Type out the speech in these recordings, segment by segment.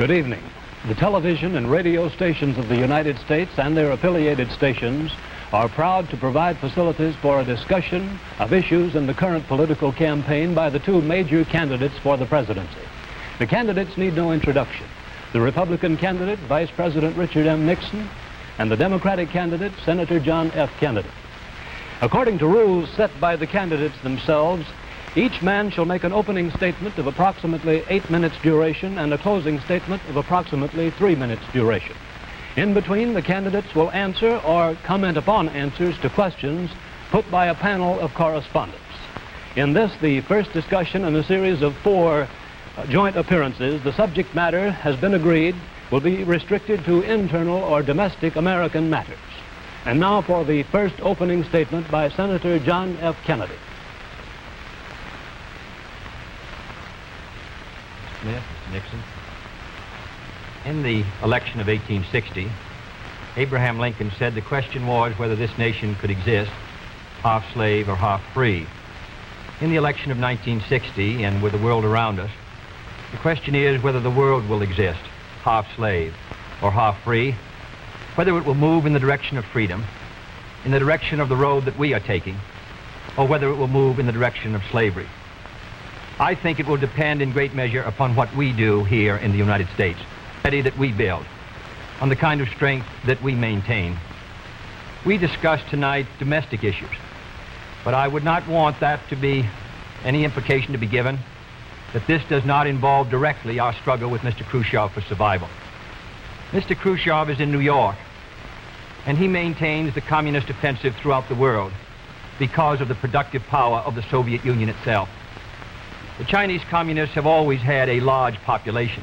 Good evening. The television and radio stations of the United States and their affiliated stations are proud to provide facilities for a discussion of issues in the current political campaign by the two major candidates for the presidency. The candidates need no introduction. The Republican candidate, Vice President Richard M. Nixon, and the Democratic candidate, Senator John F. Kennedy. According to rules set by the candidates themselves, each man shall make an opening statement of approximately 8 minutes duration and a closing statement of approximately 3 minutes duration. In between, the candidates will answer or comment upon answers to questions put by a panel of correspondents. In this, the first discussion in a series of 4 joint appearances, the subject matter has been agreed will be restricted to internal or domestic American matters. And now for the first opening statement by Senator John F. Kennedy. Smith, Nixon. In the election of 1860, Abraham Lincoln said the question was whether this nation could exist half slave or half free. In the election of 1960, and with the world around us, the question is whether the world will exist half slave or half free, whether it will move in the direction of freedom, in the direction of the road that we are taking, or whether it will move in the direction of slavery. I think it will depend in great measure upon what we do here in the United States, that we build, on the kind of strength that we maintain. We discussed tonight domestic issues, but I would not want that to be any implication to be given that this does not involve directly our struggle with Mr. Khrushchev for survival. Mr. Khrushchev is in New York, and he maintains the communist offensive throughout the world because of the productive power of the Soviet Union itself. The Chinese communists have always had a large population,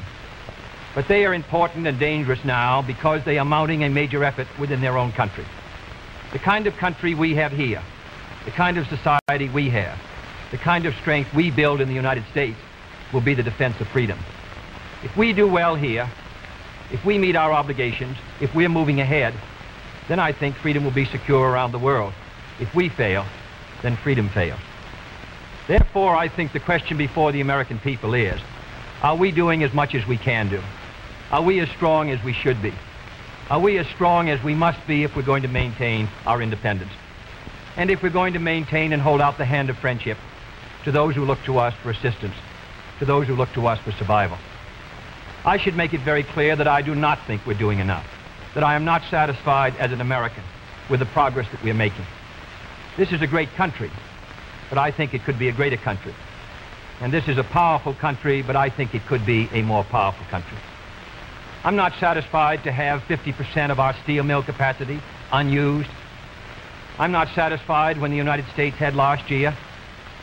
but they are important and dangerous now because they are mounting a major effort within their own country. The kind of country we have here, the kind of society we have, the kind of strength we build in the United States will be the defense of freedom. If we do well here, if we meet our obligations, if we're moving ahead, then I think freedom will be secure around the world. If we fail, then freedom fails. Therefore, I think the question before the American people is, are we doing as much as we can do? Are we as strong as we should be? Are we as strong as we must be if we're going to maintain our independence? And if we're going to maintain and hold out the hand of friendship to those who look to us for assistance, to those who look to us for survival? I should make it very clear that I do not think we're doing enough, that I am not satisfied as an American with the progress that we're making. This is a great country, but I think it could be a greater country. And this is a powerful country, but I think it could be a more powerful country. I'm not satisfied to have 50% of our steel mill capacity unused. I'm not satisfied when the United States had last year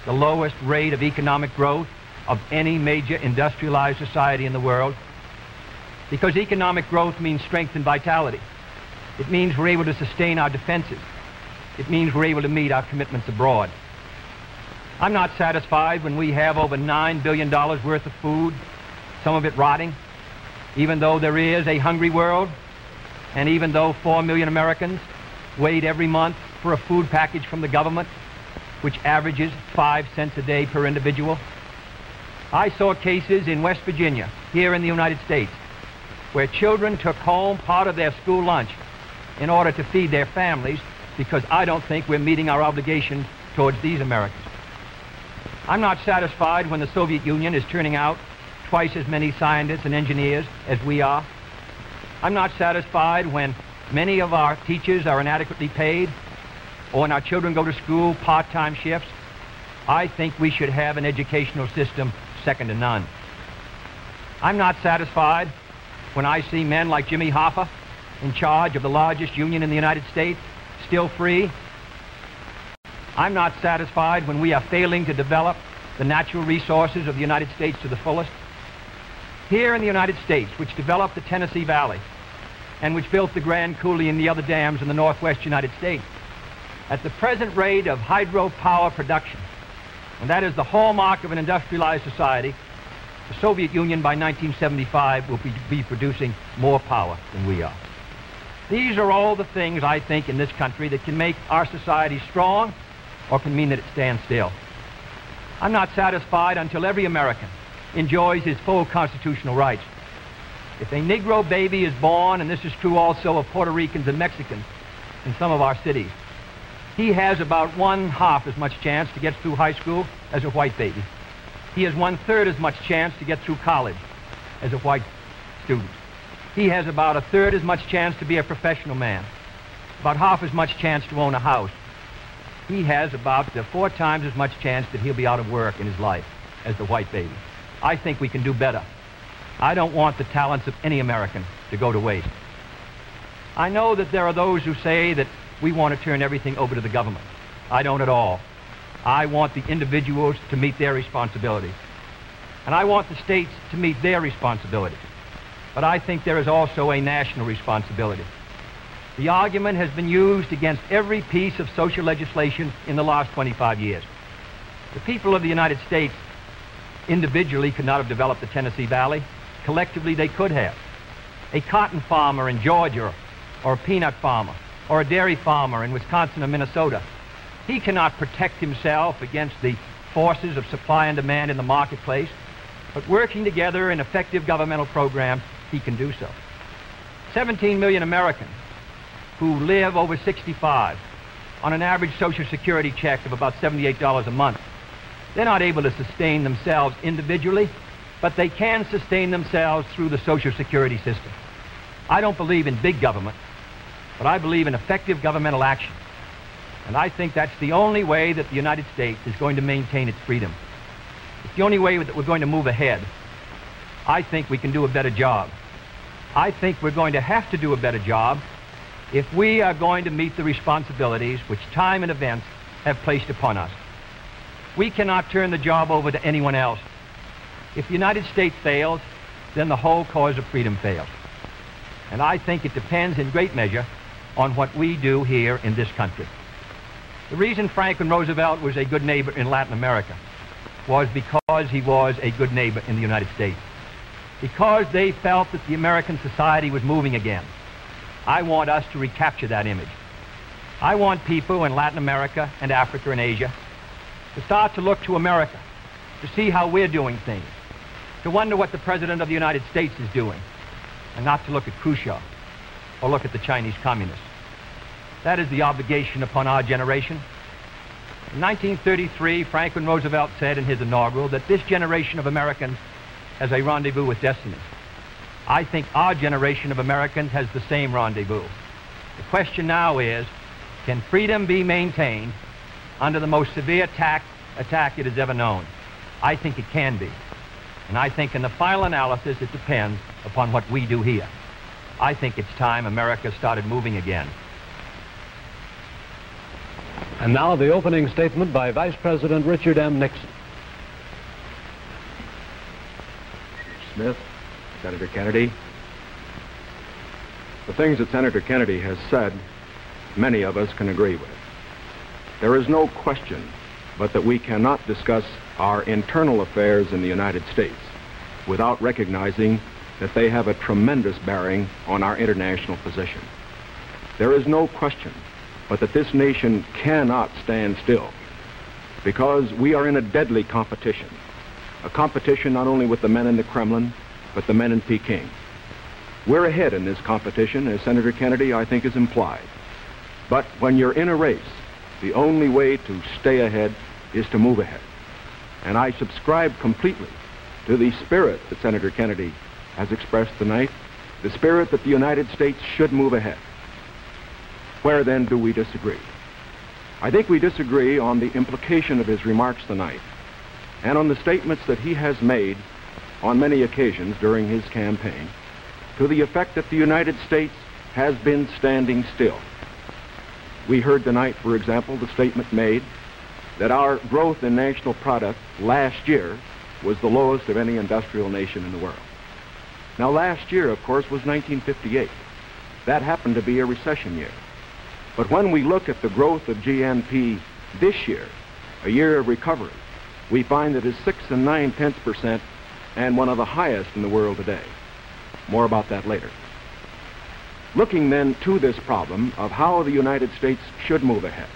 the lowest rate of economic growth of any major industrialized society in the world, because economic growth means strength and vitality. It means we're able to sustain our defenses. It means we're able to meet our commitments abroad. I'm not satisfied when we have over $9 billion worth of food, some of it rotting, even though there is a hungry world, and even though 4 million Americans wait every month for a food package from the government, which averages 5 cents a day per individual. I saw cases in West Virginia, here in the United States, where children took home part of their school lunch in order to feed their families, because I don't think we're meeting our obligation towards these Americans. I'm not satisfied when the Soviet Union is turning out twice as many scientists and engineers as we are. I'm not satisfied when many of our teachers are inadequately paid, or when our children go to school part-time shifts. I think we should have an educational system second to none. I'm not satisfied when I see men like Jimmy Hoffa in charge of the largest union in the United States, still free. I'm not satisfied when we are failing to develop the natural resources of the United States to the fullest. Here in the United States, which developed the Tennessee Valley and which built the Grand Coulee and the other dams in the northwest United States, at the present rate of hydropower production, and that is the hallmark of an industrialized society, the Soviet Union by 1975 will be producing more power than we are. These are all the things, I think, in this country that can make our society strong or can mean that it stands still. I'm not satisfied until every American enjoys his full constitutional rights. If a Negro baby is born, and this is true also of Puerto Ricans and Mexicans in some of our cities, he has about 1/2 as much chance to get through high school as a white baby. He has 1/3 as much chance to get through college as a white student. He has about 1/3 as much chance to be a professional man, about 1/2 as much chance to own a house. He has about 4 times as much chance that he'll be out of work in his life as the white baby. I think we can do better. I don't want the talents of any American to go to waste. I know that there are those who say that we want to turn everything over to the government. I don't at all. I want the individuals to meet their responsibilities. And I want the states to meet their responsibilities. But I think there is also a national responsibility. The argument has been used against every piece of social legislation in the last 25 years. The people of the United States individually could not have developed the Tennessee Valley. Collectively, they could have. A cotton farmer in Georgia, or a peanut farmer, or a dairy farmer in Wisconsin or Minnesota, he cannot protect himself against the forces of supply and demand in the marketplace, but working together in effective governmental programs, he can do so. 17 million Americans who live over 65 on an average Social Security check of about $78 a month, they're not able to sustain themselves individually, but they can sustain themselves through the Social Security system. I don't believe in big government, but I believe in effective governmental action. And I think that's the only way that the United States is going to maintain its freedom. It's the only way that we're going to move ahead. I think we can do a better job. I think we're going to have to do a better job if we are going to meet the responsibilities which time and events have placed upon us. We cannot turn the job over to anyone else. If the United States fails, then the whole cause of freedom fails. And I think it depends in great measure on what we do here in this country. The reason Franklin Roosevelt was a good neighbor in Latin America was because he was a good neighbor in the United States. Because they felt that the American society was moving again. I want us to recapture that image. I want people in Latin America and Africa and Asia to start to look to America, to see how we're doing things, to wonder what the President of the United States is doing, and not to look at Khrushchev or look at the Chinese communists. That is the obligation upon our generation. In 1933, Franklin Roosevelt said in his inaugural that this generation of Americans has a rendezvous with destiny. I think our generation of Americans has the same rendezvous. The question now is, can freedom be maintained under the most severe attack it has ever known? I think it can be. And I think in the final analysis, it depends upon what we do here. I think it's time America started moving again. And now the opening statement by Vice President Richard M. Nixon. Smith, Senator Kennedy. The things that Senator Kennedy has said, many of us can agree with. There is no question but that we cannot discuss our internal affairs in the United States without recognizing that they have a tremendous bearing on our international position. There is no question but that this nation cannot stand still because we are in a deadly competition, a competition not only with the men in the Kremlin, but the men in Peking. We're ahead in this competition, as Senator Kennedy, I think, has implied. But when you're in a race, the only way to stay ahead is to move ahead. And I subscribe completely to the spirit that Senator Kennedy has expressed tonight, the spirit that the United States should move ahead. Where then do we disagree? I think we disagree on the implication of his remarks tonight and on the statements that he has made on many occasions during his campaign to the effect that the United States has been standing still. We heard tonight, for example, the statement made that our growth in national product last year was the lowest of any industrial nation in the world. Now, last year, of course, was 1958. That happened to be a recession year. But when we look at the growth of GNP this year, a year of recovery, we find that it's 6 9/10% and one of the highest in the world today. More about that later. Looking then to this problem of how the United States should move ahead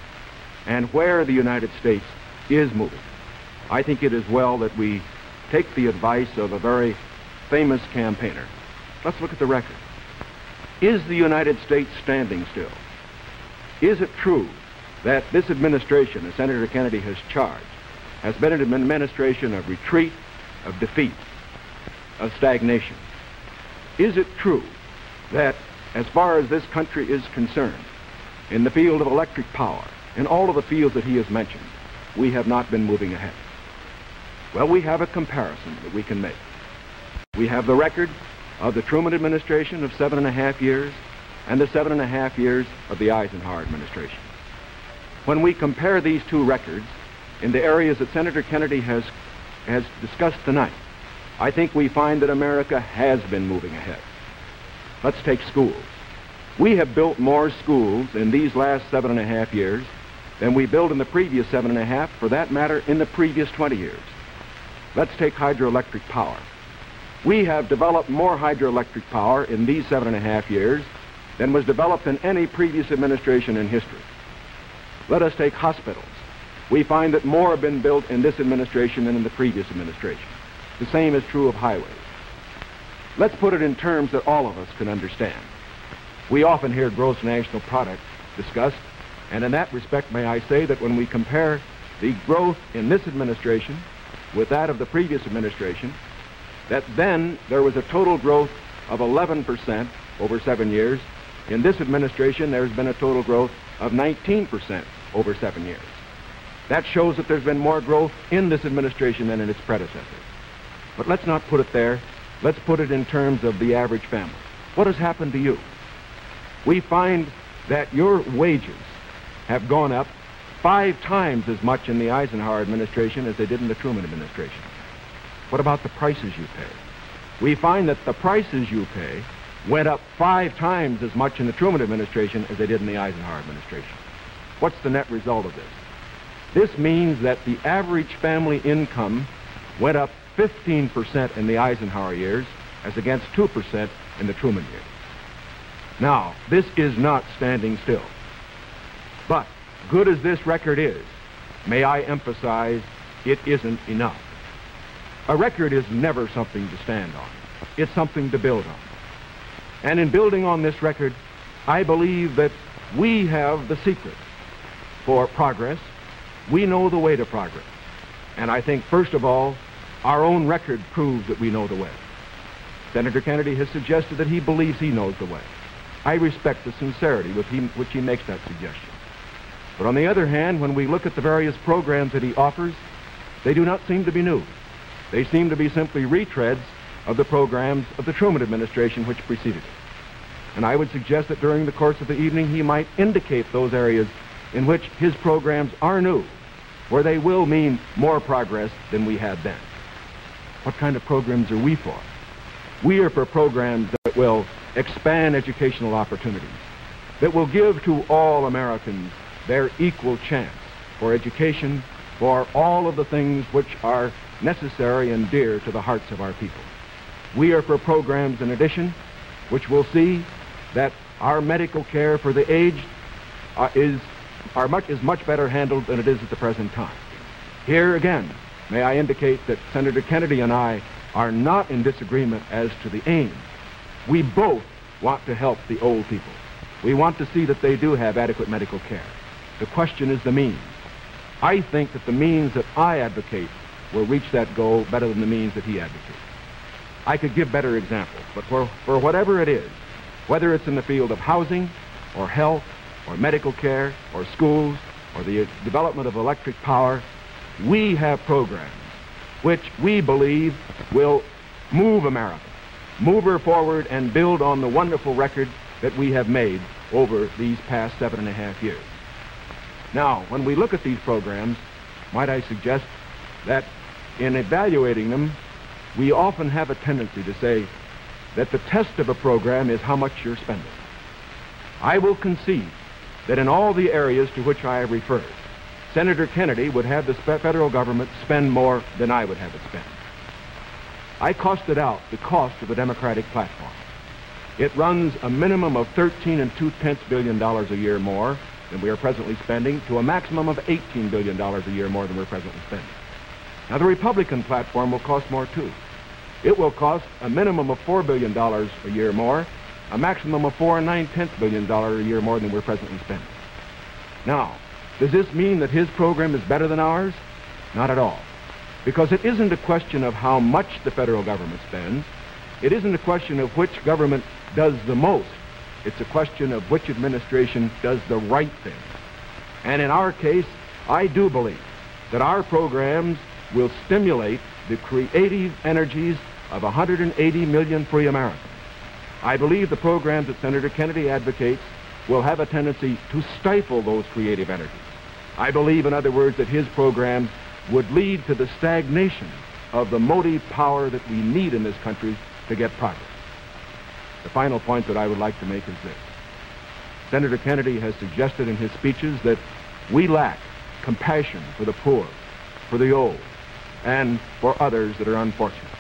and where the United States is moving, I think it is well that we take the advice of a very famous campaigner, Let's look at the record. Is the United States standing still? Is it true that this administration, as Senator Kennedy has charged, has been an administration of retreat, of defeat, of stagnation? Is it true that, as far as this country is concerned, in the field of electric power, in all of the fields that he has mentioned, we have not been moving ahead? Well, we have a comparison that we can make. We have the record of the Truman administration of 7.5 years and the 7.5 years of the Eisenhower administration. When we compare these two records in the areas that Senator Kennedy has discussed tonight, I think we find that America has been moving ahead. Let's take schools. We have built more schools in these last 7.5 years than we built in the previous 7.5, for that matter, in the previous 20 years. Let's take hydroelectric power. We have developed more hydroelectric power in these 7.5 years than was developed in any previous administration in history. Let us take hospitals. We find that more have been built in this administration than in the previous administration. The same is true of highways. Let's put it in terms that all of us can understand. We often hear gross national product discussed, and in that respect, may I say that when we compare the growth in this administration with that of the previous administration, that then there was a total growth of 11% over 7 years. In this administration, there's been a total growth of 19% over 7 years. That shows that there's been more growth in this administration than in its predecessor. But let's not put it there. Let's put it in terms of the average family. What has happened to you? We find that your wages have gone up 5 times as much in the Eisenhower administration as they did in the Truman administration. What about the prices you pay? We find that the prices you pay went up 5 times as much in the Truman administration as they did in the Eisenhower administration. What's the net result of this? This means that the average family income went up 15% in the Eisenhower years as against 2% in the Truman years. Now, this is not standing still. But, good as this record is, may I emphasize, it isn't enough. A record is never something to stand on. It's something to build on. And in building on this record, I believe that we have the secret for progress. We know the way to progress. And I think, first of all, our own record proves that we know the way. Senator Kennedy has suggested that he believes he knows the way. I respect the sincerity with which he makes that suggestion. But on the other hand, when we look at the various programs that he offers, they do not seem to be new. They seem to be simply retreads of the programs of the Truman administration which preceded it. And I would suggest that during the course of the evening he might indicate those areas in which his programs are new, where they will mean more progress than we had then. What kind of programs are we for? We are for programs that will expand educational opportunities, that will give to all Americans their equal chance for education, for all of the things which are necessary and dear to the hearts of our people. We are for programs, in addition, which will see that our medical care for the aged is much better handled than it is at the present time. Here again, may I indicate that Senator Kennedy and I are not in disagreement as to the aim. We both want to help the old people. We want to see that they do have adequate medical care. The question is the means. I think that the means that I advocate will reach that goal better than the means that he advocates. I could give better examples, but for whatever it is, whether it's in the field of housing or health or medical care or schools or the development of electric power, we have programs which we believe will move America, move her forward and build on the wonderful record that we have made over these past 7.5 years. Now, when we look at these programs, might I suggest that in evaluating them, we often have a tendency to say that the test of a program is how much you're spending. I will concede that in all the areas to which I have referred, Senator Kennedy would have the federal government spend more than I would have it spend. I costed out the cost of the Democratic platform. It runs a minimum of $13.2 billion a year more than we are presently spending to a maximum of $18 billion a year more than we're presently spending. Now, the Republican platform will cost more, too. It will cost a minimum of $4 billion a year more, a maximum of $4.9 billion a year more than we're presently spending. Now, does this mean that his program is better than ours? Not at all. Because it isn't a question of how much the federal government spends. It isn't a question of which government does the most. It's a question of which administration does the right thing. And in our case, I do believe that our programs will stimulate the creative energies of 180 million free Americans. I believe the programs that Senator Kennedy advocates will have a tendency to stifle those creative energies. I believe, in other words, that his programs would lead to the stagnation of the motive power that we need in this country to get progress. The final point that I would like to make is this. Senator Kennedy has suggested in his speeches that we lack compassion for the poor, for the old, and for others that are unfortunate.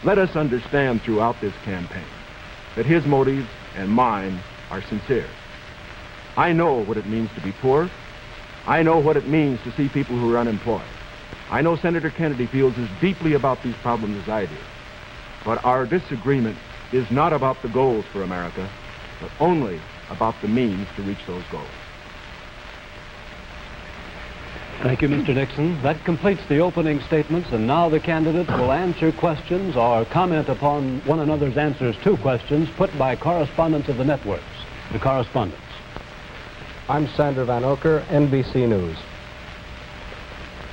Let us understand throughout this campaign that his motives and mine are sincere. I know what it means to be poor. I know what it means to see people who are unemployed. I know Senator Kennedy feels as deeply about these problems as I do. But our disagreement is not about the goals for America, but only about the means to reach those goals. Thank you, Mr. Nixon. That completes the opening statements, and now the candidates will answer questions or comment upon one another's answers to questions put by correspondents of the networks. The correspondents. I'm Sander Van Oker, NBC News.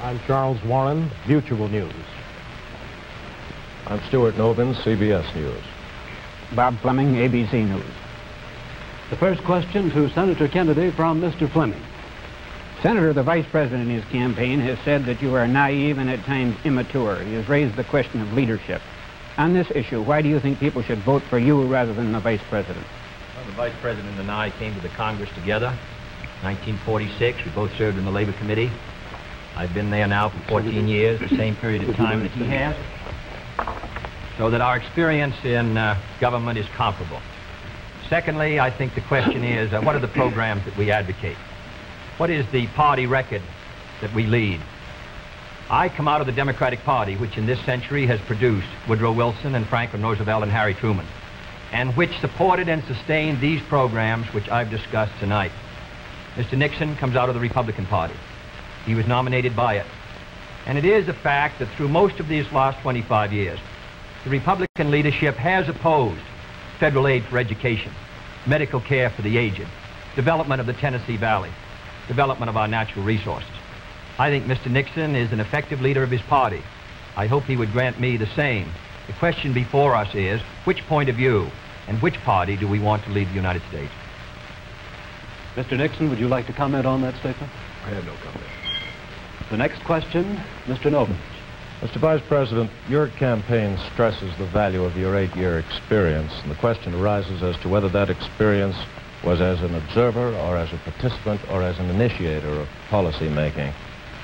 I'm Charles Warren, Mutual News. I'm Stuart Novin, CBS News. Bob Fleming, ABC News. The first question to Senator Kennedy from Mr. Fleming. Senator, the Vice President in his campaign has said that you are naive and at times immature. He has raised the question of leadership. On this issue, why do you think people should vote for you rather than the Vice President? Well, the Vice President and I came to the Congress together. 1946, we both served in the Labor Committee. I've been there now for 14 years, the same period of time that he has. So that our experience in government is comparable. Secondly, I think the question is, what are the programs that we advocate? What is the party record that we lead? I come out of the Democratic Party, which in this century has produced Woodrow Wilson and Franklin Roosevelt and Harry Truman, and which supported and sustained these programs which I've discussed tonight. Mr. Nixon comes out of the Republican Party. He was nominated by it. And it is a fact that through most of these last 25 years, the Republican leadership has opposed federal aid for education, medical care for the aged, development of the Tennessee Valley, development of our natural resources. I think Mr. Nixon is an effective leader of his party. I hope he would grant me the same. The question before us is, which point of view and which party do we want to lead the United States? Mr. Nixon, would you like to comment on that statement? I have no comment. The next question, Mr. Novin. Mr. Vice President, your campaign stresses the value of your 8-year experience, and the question arises as to whether that experience was as an observer or as a participant or as an initiator of policy making.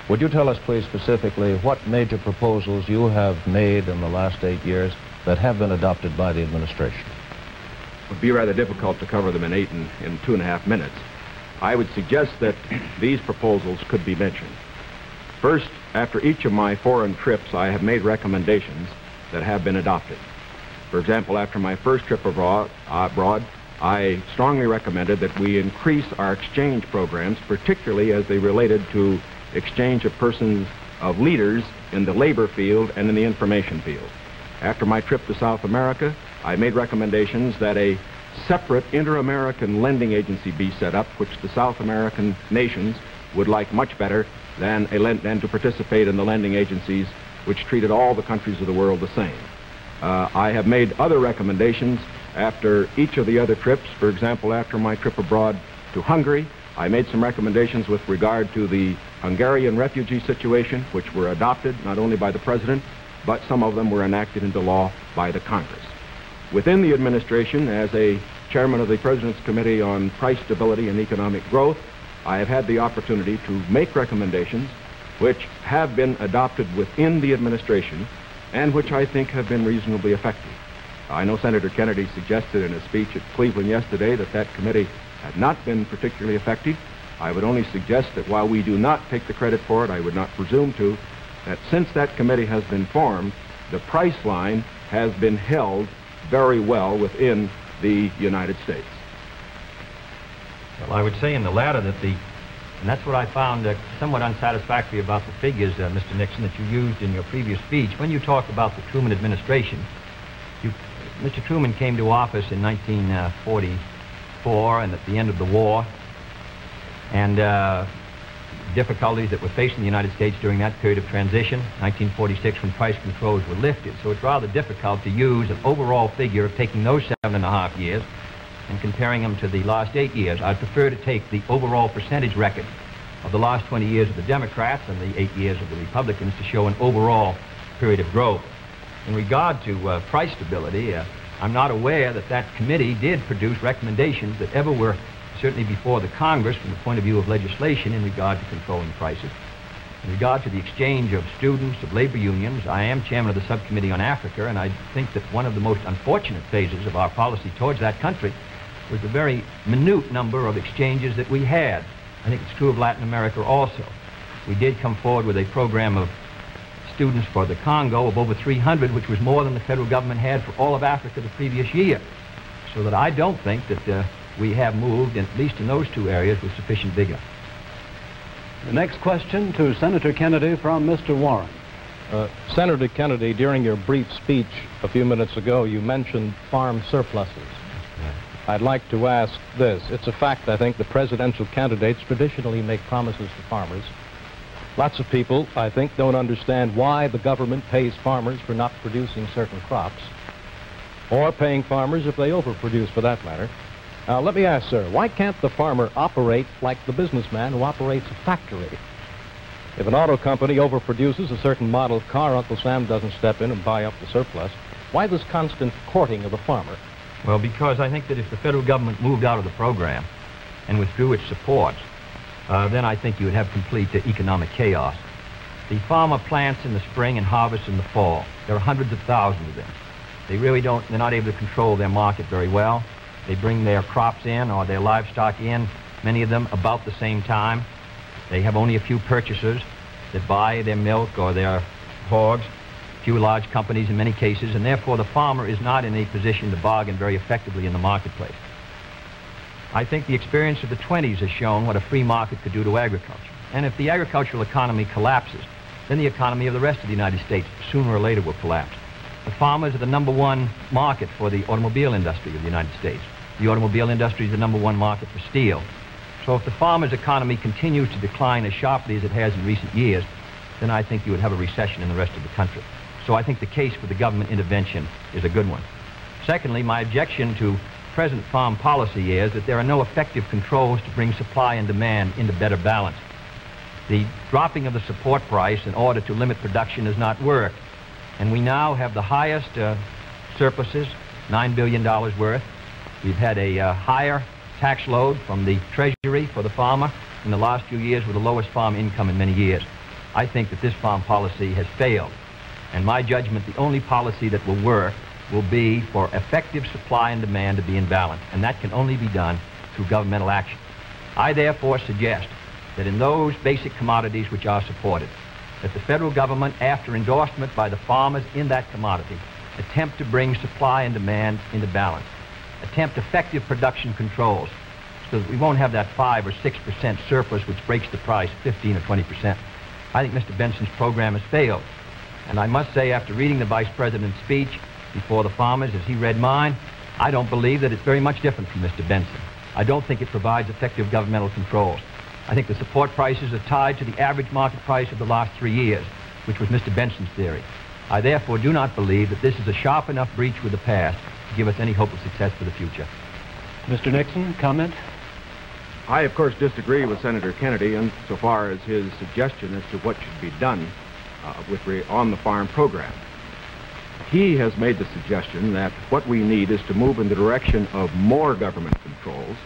Would you tell us, please, specifically what major proposals you have made in the last 8 years that have been adopted by the administration? It would be rather difficult to cover them in 2.5 minutes. I would suggest that these proposals could be mentioned. First, after each of my foreign trips, I have made recommendations that have been adopted. For example, after my first trip abroad, I strongly recommended that we increase our exchange programs, particularly as they related to exchange of persons, of leaders in the labor field and in the information field. After my trip to South America, I made recommendations that a separate inter-American lending agency be set up, which the South American nations would like much better than to participate in the lending agencies which treated all the countries of the world the same. I have made other recommendations after each of the other trips. For example, after my trip abroad to Hungary, I made some recommendations with regard to the Hungarian refugee situation, which were adopted not only by the President, but some of them were enacted into law by the Congress. Within the administration, as a chairman of the President's Committee on Price Stability and Economic Growth, I have had the opportunity to make recommendations which have been adopted within the administration and which I think have been reasonably effective. I know Senator Kennedy suggested in a speech at Cleveland yesterday that that committee had not been particularly effective. I would only suggest that while we do not take the credit for it, I would not presume to, that since that committee has been formed, the price line has been held very well within the United States. Well, I would say in the latter that and that's what I found somewhat unsatisfactory about the figures, Mr. Nixon, that you used in your previous speech. When you talk about the Truman administration, Mr. Truman came to office in 1944 and at the end of the war, and difficulties that were facing the United States during that period of transition, 1946, when price controls were lifted. So it's rather difficult to use an overall figure of taking those 7.5 years and comparing them to the last 8 years. I'd prefer to take the overall percentage record of the last 20 years of the Democrats and the 8 years of the Republicans to show an overall period of growth. In regard to price stability, I'm not aware that that committee did produce recommendations that ever were certainly before the Congress from the point of view of legislation in regard to controlling prices. In regard to the exchange of students, of labor unions, I am chairman of the subcommittee on Africa, and I think that one of the most unfortunate phases of our policy towards that country was the very minute number of exchanges that we had. I think it's true of Latin America also. We did come forward with a program of students for the Congo of over 300, which was more than the federal government had for all of Africa the previous year. So that I don't think that we have moved, at least in those two areas, with sufficient vigor. The next question to Senator Kennedy from Mr. Warren. Senator Kennedy, during your brief speech a few minutes ago, you mentioned farm surpluses. I'd like to ask this. It's a fact, I think, that presidential candidates traditionally make promises to farmers. Lots of people, I think, don't understand why the government pays farmers for not producing certain crops, or paying farmers if they overproduce, for that matter. Now, let me ask, sir, why can't the farmer operate like the businessman who operates a factory? If an auto company overproduces a certain model of car, Uncle Sam doesn't step in and buy up the surplus. Why this constant courting of the farmer? Well, because I think that if the federal government moved out of the program and withdrew its supports, then I think you would have complete economic chaos. The farmer plants in the spring and harvests in the fall. There are hundreds of thousands of them. They're not able to control their market very well. They bring their crops in or their livestock in, many of them about the same time. They have only a few purchasers that buy their milk or their hogs, few large companies in many cases, and therefore the farmer is not in a position to bargain very effectively in the marketplace. I think the experience of the 20s has shown what a free market could do to agriculture. And if the agricultural economy collapses, then the economy of the rest of the United States sooner or later will collapse. The farmers are the #1 market for the automobile industry of the United States. The automobile industry is the #1 market for steel. So if the farmer's economy continues to decline as sharply as it has in recent years, then I think you would have a recession in the rest of the country. So I think the case for the government intervention is a good one. Secondly, my objection to present farm policy is that there are no effective controls to bring supply and demand into better balance. The dropping of the support price in order to limit production has not worked. And we now have the highest surpluses, $9 billion worth. We've had a higher tax load from the Treasury for the farmer in the last few years with the lowest farm income in many years. I think that this farm policy has failed. And my judgment, the only policy that will work will be for effective supply and demand to be in balance. And that can only be done through governmental action. I therefore suggest that in those basic commodities which are supported, that the federal government, after endorsement by the farmers in that commodity, attempt to bring supply and demand into balance. Attempt effective production controls so that we won't have that 5 or 6% surplus which breaks the price 15 or 20%. I think Mr. Benson's program has failed. And I must say, after reading the Vice President's speech before the farmers as he read mine, I don't believe that it's very much different from Mr. Benson. I don't think it provides effective governmental controls. I think the support prices are tied to the average market price of the last 3 years, which was Mr. Benson's theory. I therefore do not believe that this is a sharp enough breach with the past to give us any hope of success for the future. Mr. Nixon, comment? I, of course, disagree with Senator Kennedy insofar as his suggestion as to what should be done on the farm program. He has made the suggestion that what we need is to move in the direction of more government controls,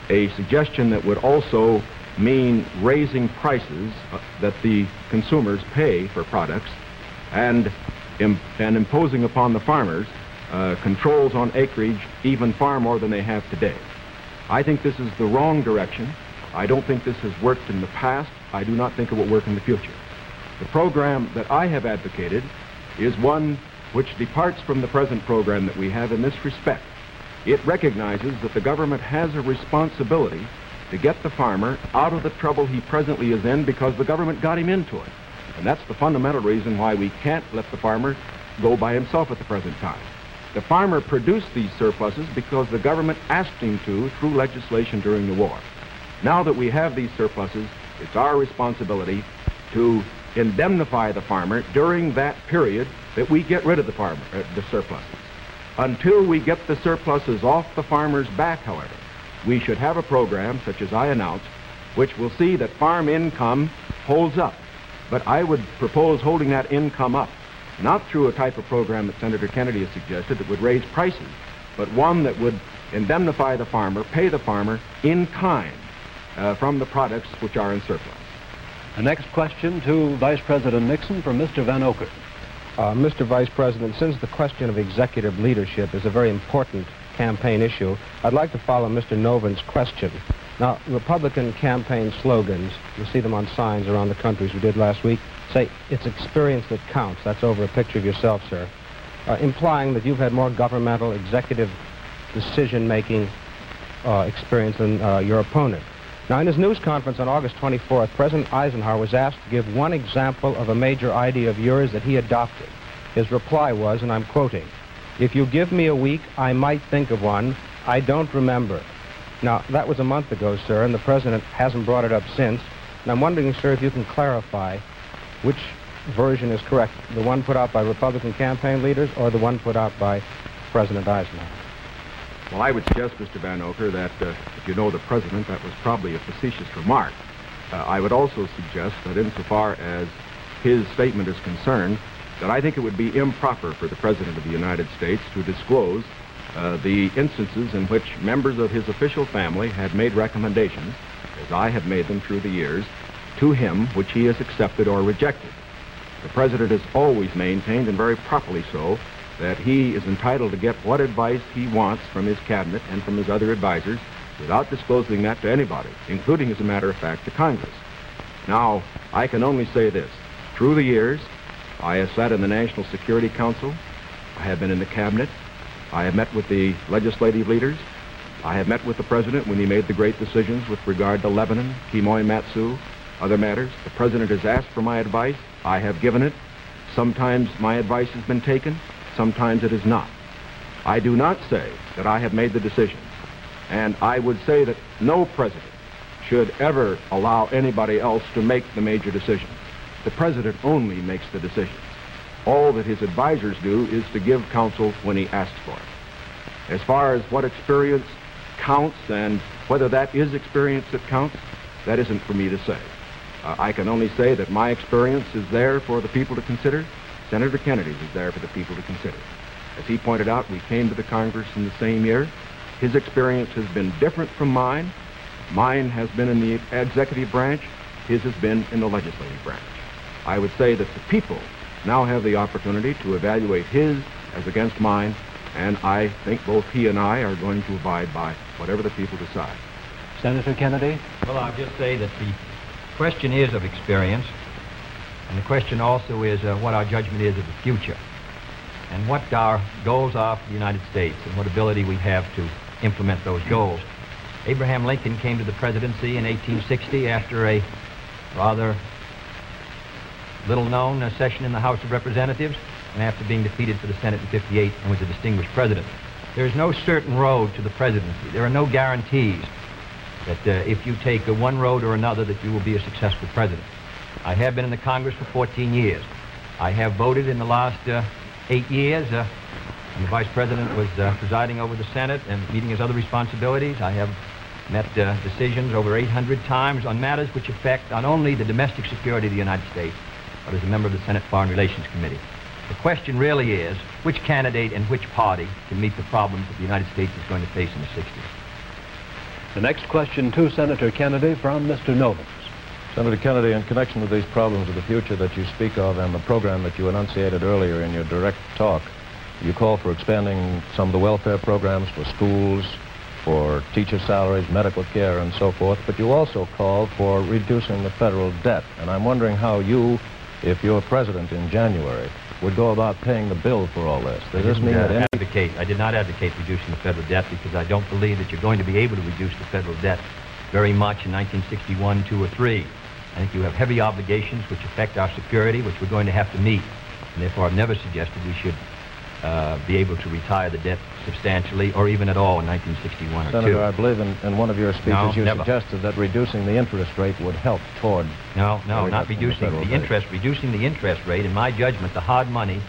a suggestion that would also mean raising prices that the consumers pay for products and imposing upon the farmers controls on acreage even far more than they have today. I think this is the wrong direction. I don't think this has worked in the past. I do not think it will work in the future. The program that I have advocated is one which departs from the present program that we have in this respect. It recognizes that the government has a responsibility to get the farmer out of the trouble he presently is in because the government got him into it. And that's the fundamental reason why we can't let the farmer go by himself at the present time. The farmer produced these surpluses because the government asked him to through legislation during the war. Now that we have these surpluses, it's our responsibility to indemnify the farmer during that period that we get rid of the surpluses. Until we get the surpluses off the farmer's back, however, we should have a program, such as I announced, which will see that farm income holds up. But I would propose holding that income up, not through a type of program that Senator Kennedy has suggested that would raise prices, but one that would indemnify the farmer, pay the farmer in kind from the products which are in surplus. The next question to Vice President Nixon from Mr. Van Oker. Mr. Vice President, since the question of executive leadership is a very important campaign issue, I'd like to follow Mr. Noven's question. Now, Republican campaign slogans, you'll see them on signs around the country as we did last week, say, it's experience that counts. That's over a picture of yourself, sir. Implying that you've had more governmental executive decision-making experience than your opponent. Now, in his news conference on August 24th, President Eisenhower was asked to give one example of a major idea of yours that he adopted. His reply was, and I'm quoting, "If you give me a week, I might think of one. I don't remember." Now, that was a month ago, sir, and the President hasn't brought it up since. And I'm wondering, sir, if you can clarify which version is correct, the one put out by Republican campaign leaders or the one put out by President Eisenhower? Well, I would suggest, Mr. Van Oker, that if you know the President, that was probably a facetious remark. I would also suggest that insofar as his statement is concerned, that I think it would be improper for the President of the United States to disclose the instances in which members of his official family had made recommendations, as I have made them through the years, to him which he has accepted or rejected. The President has always maintained, and very properly so, that he is entitled to get what advice he wants from his cabinet and from his other advisors without disclosing that to anybody, including, as a matter of fact, to Congress. Now, I can only say this. Through the years, I have sat in the National Security Council. I have been in the cabinet. I have met with the legislative leaders. I have met with the President when he made the great decisions with regard to Lebanon, Kimoy Matsu, other matters. The President has asked for my advice. I have given it. Sometimes my advice has been taken. Sometimes it is not. I do not say that I have made the decision. And I would say that no President should ever allow anybody else to make the major decisions. The President only makes the decisions. All that his advisors do is to give counsel when he asks for it. As far as what experience counts and whether that is experience that counts, that isn't for me to say. I can only say that my experience is there for the people to consider. Senator Kennedy's is there for the people to consider. As he pointed out, we came to the Congress in the same year. His experience has been different from mine. Mine has been in the executive branch. His has been in the legislative branch. I would say that the people now have the opportunity to evaluate his as against mine, and I think both he and I are going to abide by whatever the people decide. Senator Kennedy? Well, I'll just say that the question is of experience, and the question also is what our judgment is of the future, and what our goals are for the United States, and what ability we have to implement those goals. Abraham Lincoln came to the presidency in 1860 after a rather little-known session in the House of Representatives, and after being defeated for the Senate in 58 and was a distinguished president. There is no certain road to the presidency. There are no guarantees that if you take one road or another that you will be a successful president. I have been in the Congress for 14 years. I have voted in the last 8 years. When the Vice President was presiding over the Senate and meeting his other responsibilities, I have met decisions over 800 times on matters which affect not only the domestic security of the United States, but as a member of the Senate Foreign Relations Committee. The question really is, which candidate and which party can meet the problems that the United States is going to face in the 60s? The next question to Senator Kennedy from Mr. Novens. Senator Kennedy, in connection with these problems of the future that you speak of and the program that you enunciated earlier in your direct talk, you call for expanding some of the welfare programs for schools, for teacher salaries, medical care, and so forth, but you also call for reducing the federal debt. And I'm wondering how you, if you're president in January, would go about paying the bill for all this? Does this mean that I did not advocate reducing the federal debt because I don't believe that you're going to be able to reduce the federal debt very much in 1961, 2, or 3. I think you have heavy obligations which affect our security, which we're going to have to meet. And therefore, I've never suggested we should be able to retire the debt substantially or even at all in 1961 or 2. Senator, I believe in one of your speeches you suggested that reducing the interest rate would help toward... No, not reducing the interest. Reducing the interest rate, in my judgment, the hard money,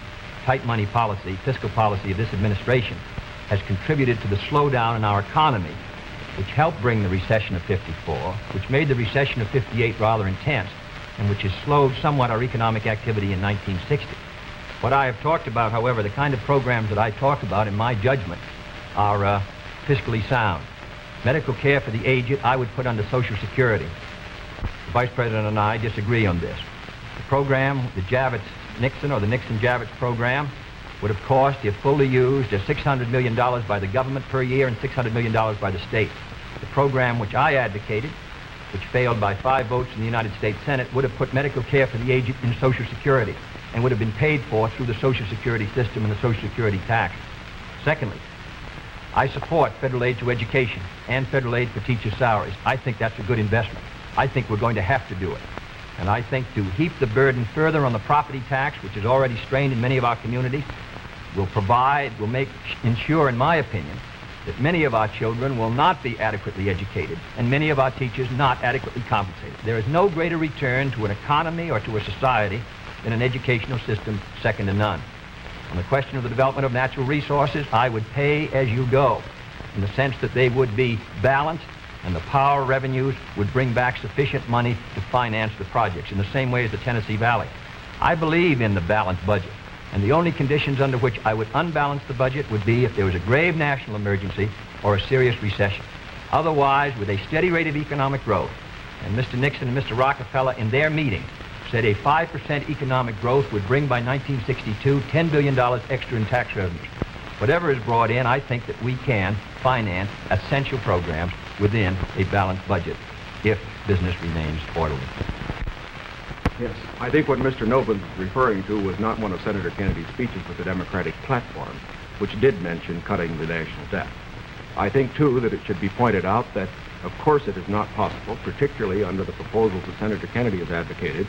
tight money policy, fiscal policy of this administration has contributed to the slowdown in our economy, which helped bring the recession of '54, which made the recession of '58 rather intense, and which has slowed somewhat our economic activity in 1960. What I have talked about, however, the kind of programs that I talk about, in my judgment, are fiscally sound. Medical care for the aged, I would put under Social Security. The Vice President and I disagree on this. The program, the Javits-Nixon or the Nixon-Javits program, would have cost, if fully used, $600 million by the government per year and $600 million by the state. The program which I advocated, which failed by 5 votes in the United States Senate, would have put medical care for the aged in Social Security and would have been paid for through the Social Security system and the Social Security tax. Secondly, I support federal aid to education and federal aid for teachers' salaries. I think that's a good investment. I think we're going to have to do it. And I think to heap the burden further on the property tax, which is already strained in many of our communities, will ensure, in my opinion, that many of our children will not be adequately educated and many of our teachers not adequately compensated. There is no greater return to an economy or to a society than an educational system second to none. On the question of the development of natural resources, I would pay as you go, in the sense that they would be balanced and the power revenues would bring back sufficient money to finance the projects, in the same way as the Tennessee Valley. I believe in the balanced budget, and the only conditions under which I would unbalance the budget would be if there was a grave national emergency or a serious recession. Otherwise, with a steady rate of economic growth, and Mr. Nixon and Mr. Rockefeller in their meeting said a 5% economic growth would bring by 1962 $10 billion extra in tax revenues. Whatever is brought in, I think that we can finance essential programs within a balanced budget if business remains orderly. Yes, I think what Mr. Noble was referring to was not one of Senator Kennedy's speeches, but the Democratic platform, which did mention cutting the national debt. I think, too, that it should be pointed out that, of course, it is not possible, particularly under the proposals that Senator Kennedy has advocated,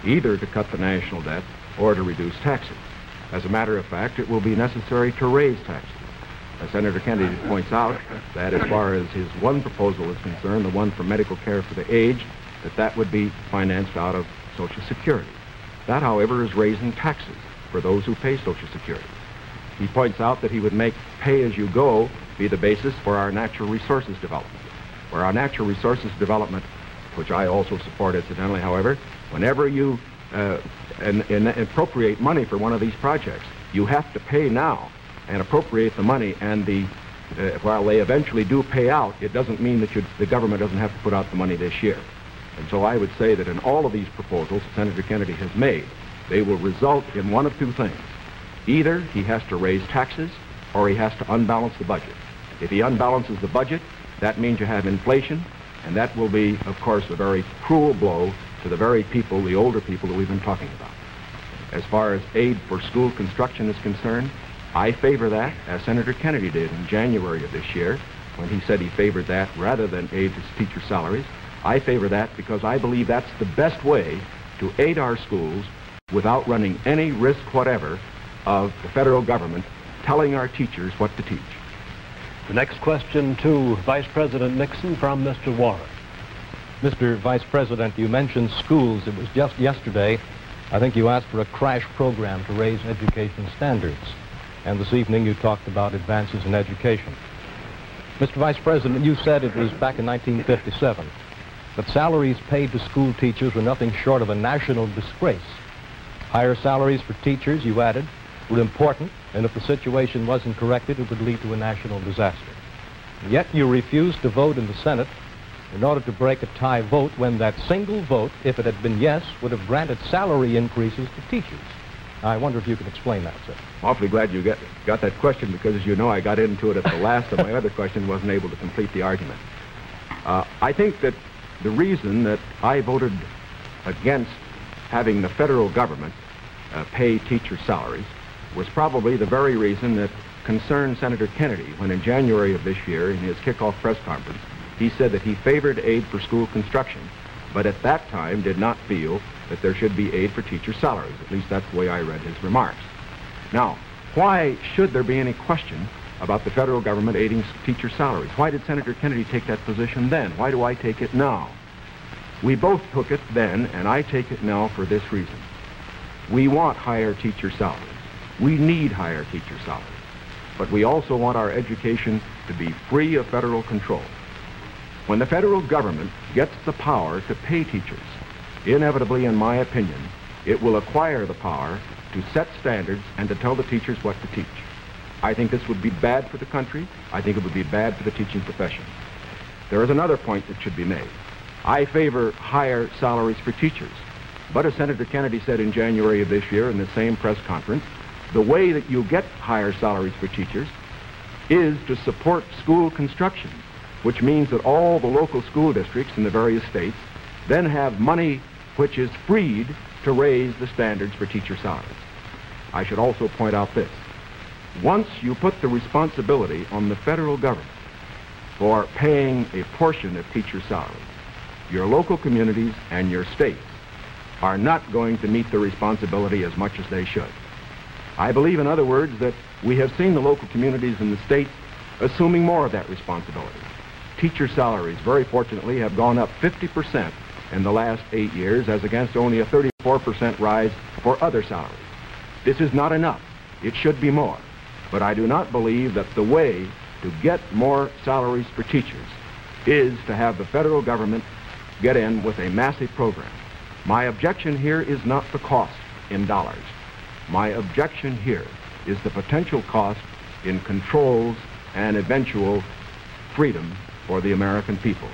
either to cut the national debt or to reduce taxes. As a matter of fact, it will be necessary to raise taxes. As Senator Kennedy points out, that as far as his one proposal is concerned, the one for medical care for the aged, that would be financed out of Social Security. That, however, is raising taxes for those who pay Social Security. He points out that he would make pay-as-you-go be the basis for our natural resources development. Where our natural resources development, which I also support incidentally, however, whenever you appropriate money for one of these projects, you have to pay now and appropriate the money, and while they eventually do pay out, it doesn't mean that the government doesn't have to put out the money this year. And so I would say that in all of these proposals that Senator Kennedy has made, they will result in one of two things. Either he has to raise taxes or he has to unbalance the budget. If he unbalances the budget, that means you have inflation, and that will be, of course, a very cruel blow to the very people, the older people that we've been talking about. As far as aid for school construction is concerned, I favor that, as Senator Kennedy did in January of this year, when he said he favored that rather than aid to teacher salaries. I favor that because I believe that's the best way to aid our schools without running any risk whatever of the federal government telling our teachers what to teach. The next question to Vice President Nixon from Mr. Warren. Mr. Vice President, you mentioned schools. It was just yesterday, I think you asked for a crash program to raise education standards. And this evening you talked about advances in education. Mr. Vice President, you said it was back in 1957 that salaries paid to school teachers were nothing short of a national disgrace. Higher salaries for teachers, you added, were important, and if the situation wasn't corrected, it would lead to a national disaster. Yet you refused to vote in the Senate in order to break a tie vote when that single vote, if it had been yes, would have granted salary increases to teachers. I wonder if you could explain that, sir. I'm awfully glad you got that question, because as you know, I got into it at the last, and my other question wasn't able to complete the argument. I think that the reason that I voted against having the federal government pay teacher salaries was probably the very reason that concerned Senator Kennedy when in January of this year in his kickoff press conference he said that he favored aid for school construction, but at that time did not feel that there should be aid for teacher salaries. At least that's the way I read his remarks. Now, why should there be any question about the federal government aiding teacher salaries? Why did Senator Kennedy take that position then? Why do I take it now? We both took it then, and I take it now for this reason. We want higher teacher salaries. We need higher teacher salaries. But we also want our education to be free of federal control. When the federal government gets the power to pay teachers, inevitably, in my opinion, it will acquire the power to set standards and to tell the teachers what to teach. I think this would be bad for the country. I think it would be bad for the teaching profession. There is another point that should be made. I favor higher salaries for teachers. But as Senator Kennedy said in January of this year in the same press conference, the way that you get higher salaries for teachers is to support school construction, which means that all the local school districts in the various states then have money which is freed to raise the standards for teacher salaries. I should also point out this. Once you put the responsibility on the federal government for paying a portion of teacher salaries, your local communities and your states are not going to meet the responsibility as much as they should. I believe, in other words, that we have seen the local communities in the states assuming more of that responsibility. Teacher salaries, very fortunately, have gone up 50% in the last 8 years, as against only a 34% rise for other salaries. This is not enough. It should be more. But I do not believe that the way to get more salaries for teachers is to have the federal government get in with a massive program. My objection here is not the cost in dollars. My objection here is the potential cost in controls and eventual freedom for the American people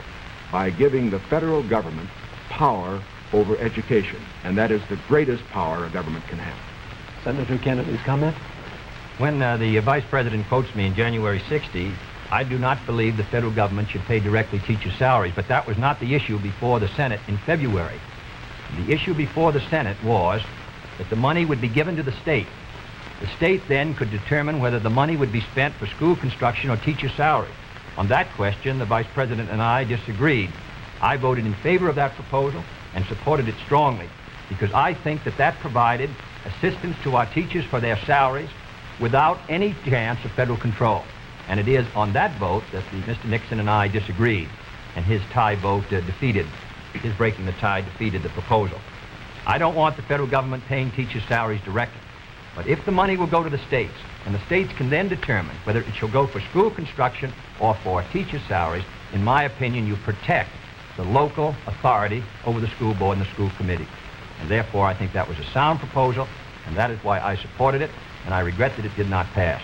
by giving the federal government power over education, and that is the greatest power a government can have. Senator Kennedy's comment? When the Vice President quotes me in January 60, I do not believe the federal government should pay directly teacher salaries, but that was not the issue before the Senate in February. The issue before the Senate was that the money would be given to the state. The state then could determine whether the money would be spent for school construction or teacher salary. On that question, the Vice President and I disagreed. I voted in favor of that proposal and supported it strongly because I think that that provided assistance to our teachers for their salaries without any chance of federal control. And it is on that vote that Mr. Nixon and I disagreed, and his tie vote his breaking the tie defeated the proposal. I don't want the federal government paying teachers' salaries directly, but if the money will go to the states, and the states can then determine whether it shall go for school construction or for teacher salaries, in my opinion, you protect the local authority over the school board and the school committee. And therefore, I think that was a sound proposal, and that is why I supported it, and I regret that it did not pass.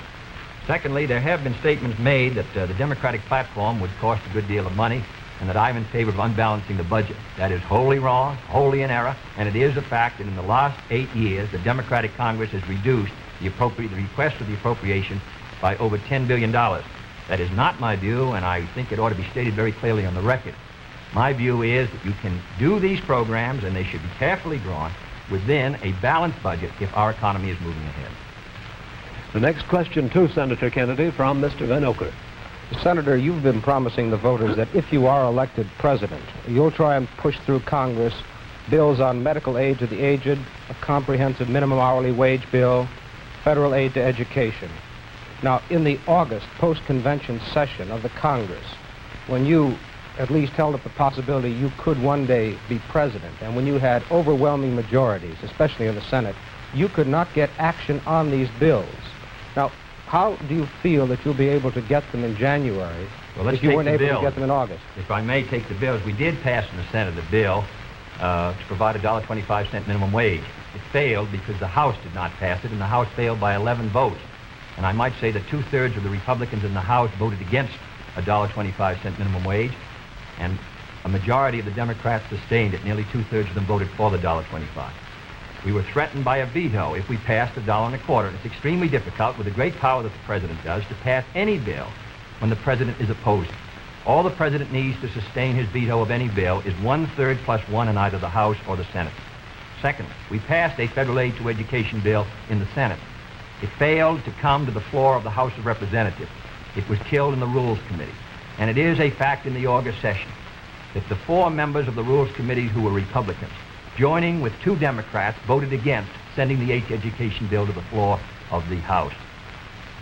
Secondly, there have been statements made that the Democratic platform would cost a good deal of money, and that I'm in favor of unbalancing the budget. That is wholly wrong, wholly in error, and it is a fact that in the last 8 years, the Democratic Congress has reduced the request for the appropriation by over $10 billion. That is not my view, and I think it ought to be stated very clearly on the record. My view is that you can do these programs, and they should be carefully drawn within a balanced budget if our economy is moving ahead. The next question to Senator Kennedy from Mr. Van Oker. Senator, you've been promising the voters that if you are elected president, you'll try and push through Congress bills on medical aid to the aged, a comprehensive minimum hourly wage bill, federal aid to education. Now, in the August post-convention session of the Congress, when you at least held up the possibility you could one day be president, and when you had overwhelming majorities, especially in the Senate, you could not get action on these bills. Now, how do you feel that you'll be able to get them in January if you weren't able to get them in August? If I may take the bills, we did pass in the Senate a bill to provide a $1.25 minimum wage. It failed because the House did not pass it, and the House failed by 11 votes. And I might say that 2/3 of the Republicans in the House voted against a $1.25 minimum wage, and a majority of the Democrats sustained it. Nearly 2/3 of them voted for the $1.25. We were threatened by a veto if we passed $1.25. And it's extremely difficult, with the great power that the president does, to pass any bill when the president is opposing. All the president needs to sustain his veto of any bill is 1/3 +1 in either the House or the Senate. Secondly, we passed a federal aid to education bill in the Senate. It failed to come to the floor of the House of Representatives. It was killed in the Rules Committee. And it is a fact in the August session that the 4 members of the Rules Committee who were Republicans, joining with 2 Democrats, voted against sending the aid to education bill to the floor of the House.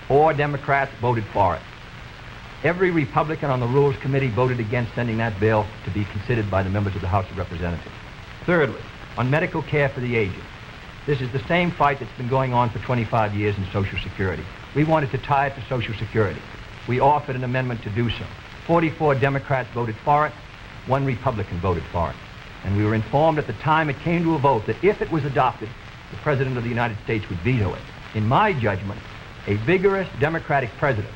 4 Democrats voted for it. Every Republican on the Rules Committee voted against sending that bill to be considered by the members of the House of Representatives. Thirdly, on medical care for the aged. This is the same fight that's been going on for 25 years in Social Security. We wanted to tie it to Social Security. We offered an amendment to do so. 44 Democrats voted for it. 1 Republican voted for it. And we were informed at the time it came to a vote that if it was adopted, the President of the United States would veto it. In my judgment, a vigorous Democratic president,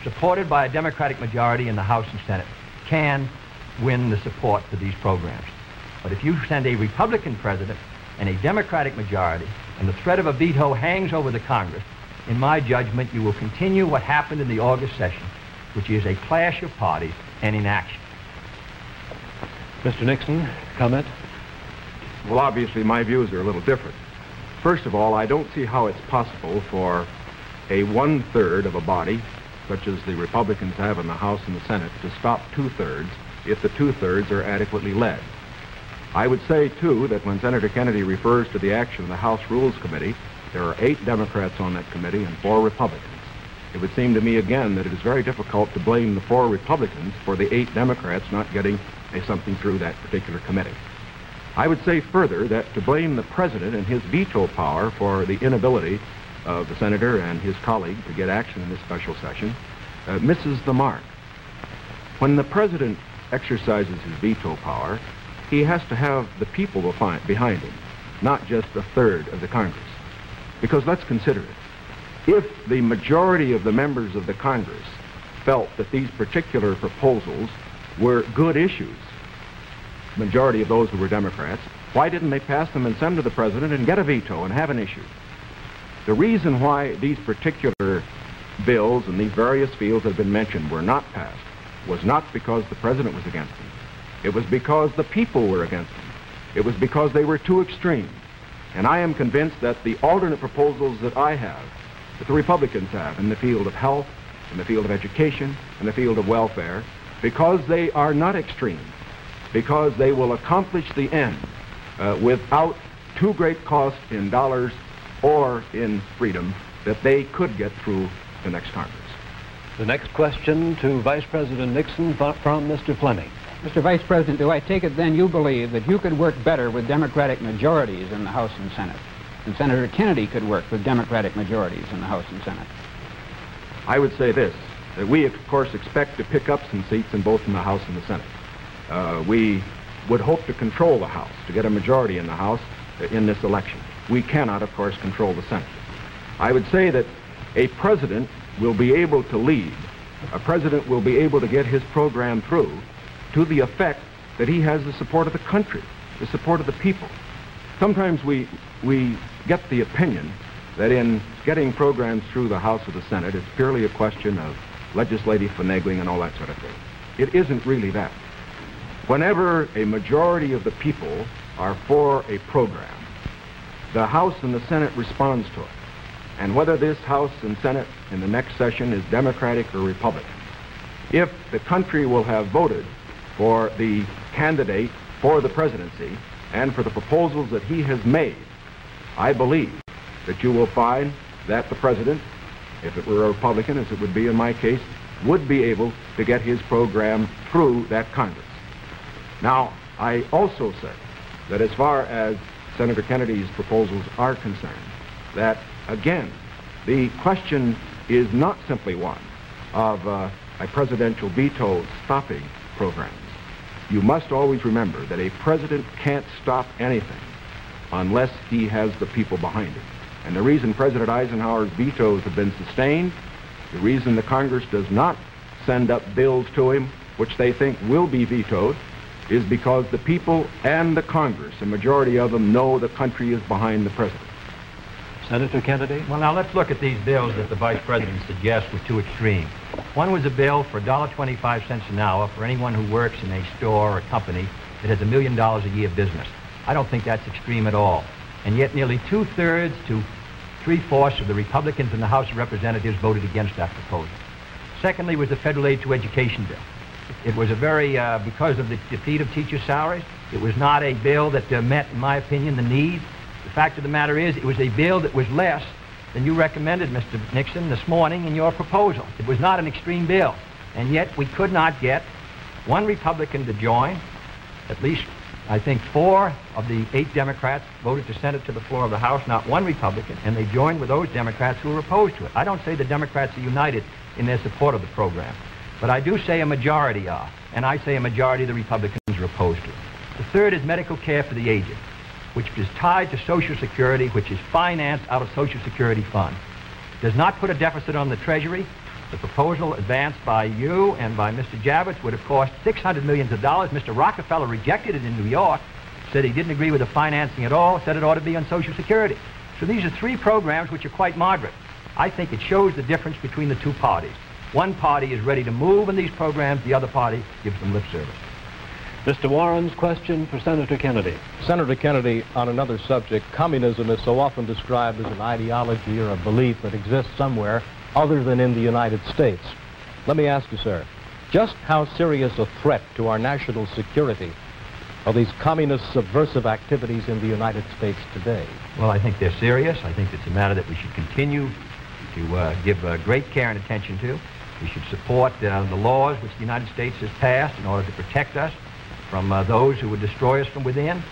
supported by a Democratic majority in the House and Senate, can win the support for these programs. But if you send a Republican president and a Democratic majority, and the threat of a veto hangs over the Congress, in my judgment, you will continue what happened in the August session, which is a clash of parties and inaction. Mr. Nixon, comment? Well, obviously, my views are a little different. First of all, I don't see how it's possible for a 1/3 of a body, such as the Republicans have in the House and the Senate, to stop 2/3 if the 2/3 are adequately led. I would say, too, that when Senator Kennedy refers to the action of the House Rules Committee, there are 8 Democrats on that committee and 4 Republicans. It would seem to me, again, that it is very difficult to blame the 4 Republicans for the 8 Democrats not getting something through that particular committee. I would say further that to blame the President and his veto power for the inability of the Senator and his colleague to get action in this special session misses the mark. When the President exercises his veto power, he has to have the people behind him, not just 1/3 of the Congress. Because let's consider it. If the majority of the members of the Congress felt that these particular proposals were good issues, majority of those who were Democrats, why didn't they pass them and send to the President and get a veto and have an issue? The reason why these particular bills in these various fields that have been mentioned were not passed was not because the President was against them. It was because the people were against them. It was because they were too extreme. And I am convinced that the alternate proposals that I have, that the Republicans have in the field of health, in the field of education, in the field of welfare, because they are not extreme, because they will accomplish the end without too great cost in dollars or in freedom, that they could get through the next Congress. The next question to Vice President Nixon from Mr. Fleming. Mr. Vice President, do I take it then you believe that you could work better with Democratic majorities in the House and Senate, and Senator Kennedy could work with Democratic majorities in the House and Senate? I would say this, that we, of course, expect to pick up some seats in both in the House and the Senate. We would hope to control the House, to get a majority in the House in this election. We cannot, of course, control the Senate. I would say that a president will be able to lead. A president will be able to get his program through to the effect that he has the support of the country, the support of the people. Sometimes we get the opinion that in getting programs through the House or the Senate, it's purely a question of legislative finagling and all that sort of thing. It isn't really that. Whenever a majority of the people are for a program, the House and the Senate responds to it. And whether this House and Senate in the next session is Democratic or Republican, if the country will have voted for the candidate for the presidency and for the proposals that he has made, I believe that you will find that the president, if it were a Republican, as it would be in my case, would be able to get his program through that Congress. Now, I also say that as far as Senator Kennedy's proposals are concerned, that, again, the question is not simply one of a presidential veto stopping programs. You must always remember that a president can't stop anything unless he has the people behind him. And the reason President Eisenhower's vetoes have been sustained, the reason the Congress does not send up bills to him which they think will be vetoed, is because the people and the Congress, a majority of them, know the country is behind the president. Senator Kennedy? Well, now let's look at these bills that the Vice President suggests were too extreme. One was a bill for $1.25 an hour for anyone who works in a store or a company that has $1 million a year business. I don't think that's extreme at all. And yet nearly 2/3 to 3/4 of the Republicans in the House of Representatives voted against that proposal. Secondly was the federal aid to education bill. It was a very, because of the defeat of teacher salaries, it was not a bill that met, in my opinion, the need. The fact of the matter is, it was a bill that was less than you recommended, Mr. Nixon, this morning in your proposal. It was not an extreme bill. And yet we could not get one Republican to join. At least, I think, 4 of the 8 Democrats voted to send it to the floor of the House, not one Republican, and they joined with those Democrats who were opposed to it. I don't say the Democrats are united in their support of the program, but I do say a majority are, and I say a majority of the Republicans are opposed to it. The third is medical care for the aged, which is tied to Social Security, which is financed out of Social Security funds. Does not put a deficit on the Treasury. The proposal advanced by you and by Mr. Javits would have cost $600 million. Mr. Rockefeller rejected it in New York, said he didn't agree with the financing at all, said it ought to be on Social Security. So these are 3 programs which are quite moderate. I think it shows the difference between the 2 parties. One party is ready to move in these programs, the other party gives them lip service. Mr. Warren's question for Senator Kennedy. Senator Kennedy, on another subject, communism is so often described as an ideology or a belief that exists somewhere other than in the United States. Let me ask you, sir, just how serious a threat to our national security are these communist subversive activities in the United States today? Well, I think they're serious. I think it's a matter that we should continue to give great care and attention to. We should support the laws which the United States has passed in order to protect us from those who would destroy us from within.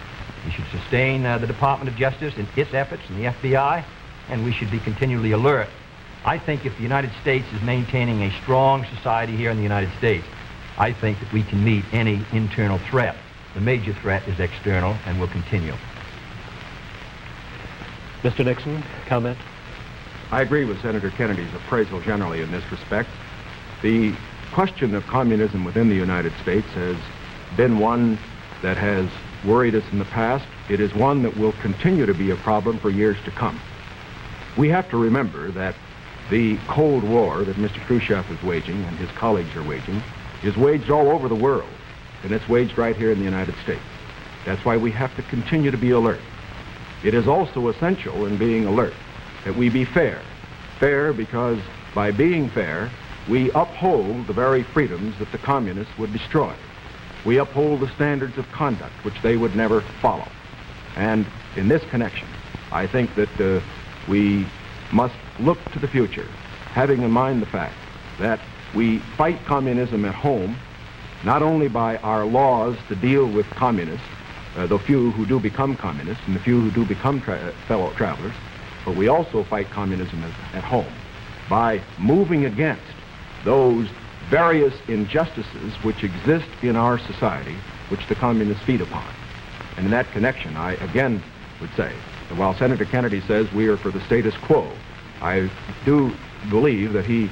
We should sustain the Department of Justice in its efforts and the FBI, and we should be continually alert. I think if the United States is maintaining a strong society here in the United States, I think that we can meet any internal threat. The major threat is external and will continue. Mr. Nixon, comment? I agree with Senator Kennedy's appraisal generally in this respect. The question of communism within the United States has been one that has worried us in the past. It is one that will continue to be a problem for years to come. We have to remember that the Cold War that Mr. Khrushchev is waging and his colleagues are waging is waged all over the world, and it's waged right here in the United States. That's why we have to continue to be alert. It is also essential in being alert that we be fair. Fair because by being fair, we uphold the very freedoms that the communists would destroy. We uphold the standards of conduct which they would never follow. And in this connection, I think that we must look to the future, having in mind the fact that we fight communism at home, not only by our laws to deal with communists, the few who do become communists and the few who do become fellow travelers, but we also fight communism at home by moving against those various injustices which exist in our society, which the communists feed upon. And in that connection, I again would say that while Senator Kennedy says we are for the status quo, I do believe that he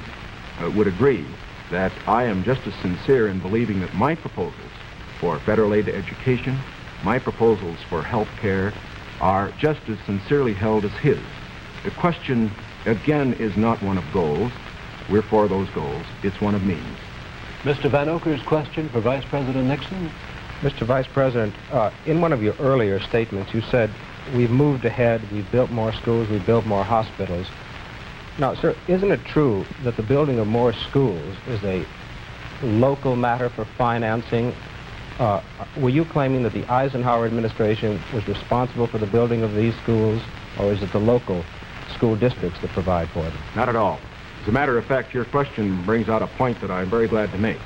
would agree that I am just as sincere in believing that my proposals for federal aid to education, my proposals for health care, are just as sincerely held as his. The question, again, is not one of goals. We're for those goals. It's one of means. Mr. Van Oker's question for Vice President Nixon. Mr. Vice President, in one of your earlier statements, you said, we've moved ahead, we've built more schools, we've built more hospitals. Now, sir, isn't it true that the building of more schools is a local matter for financing? Were you claiming that the Eisenhower administration was responsible for the building of these schools, or is it the local school districts that provide for them? Not at all. As a matter of fact, your question brings out a point that I'm very glad to make.